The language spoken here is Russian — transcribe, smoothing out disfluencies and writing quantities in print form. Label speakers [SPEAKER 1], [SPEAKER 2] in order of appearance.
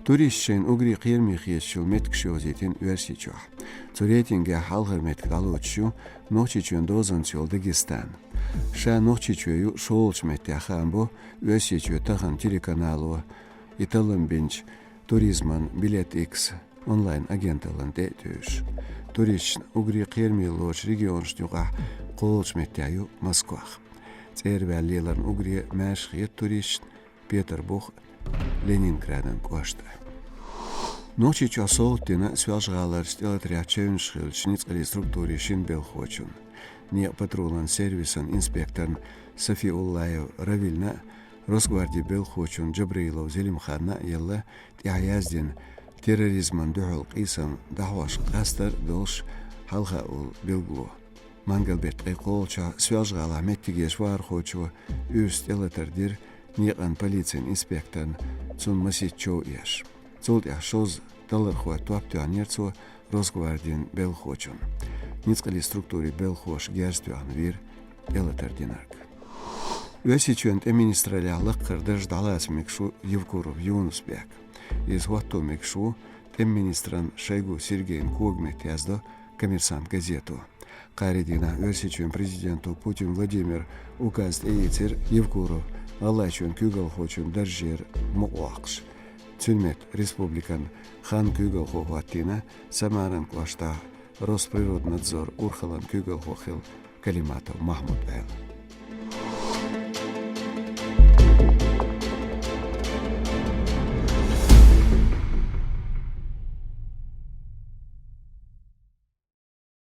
[SPEAKER 1] Turistchen ugri qiyermiqiyeshu metkşozetin üversiçuh. Turetinge halgır metkdaluçu noçiçün dozançol Dagestan. Şa noçiçüyü şolç metyahan bu üversiçü tahan teлеканалу İtalın binç turizman bilet X online agentalın detüş. Turist ugri qiyermiloç regionştuğa qolç metyayu Moskva. Цервяллелан угре мәшхет турист Петербург Ленинградын кошты. Ночи часов тена связгалар стелатрячен шхилчницкали структуре шин белхочун. Не патрулан сервисан инспектор Сафиуллаев Равильна Росгвардии белхочун Джабрилов Зелимхана елла тяяздин терроризман духал қисан дахваш қастар долш халхаул белгло. Мангалбет қиқолча связгала меттигеш вархочу үст элатардир Неқан полициян инспекторн цун масичо еш. Цулт яшоз талархуа туаптуанерцу Росгвардиен белхочун. Ницкали структуре белхош герстуан вир элатардинарк. Үесичуент эминистралялық қырдыш далас мекшу Евкуров Юнусбек. Из хуатто мекшу эмминистран Шойгу Сергейн Когмет язда коммерсант газету. Қаридина үесичуен президенту Путин Владимир указ эйцер Евкуров Аллачун күгіл хочун дәржер мұқуақш. Цүлмет республикан хан күгіл хоқуаттина Самаран клашта Росприроднадзор Урхалан күгіл хоқил Калиматов Махмуд әл.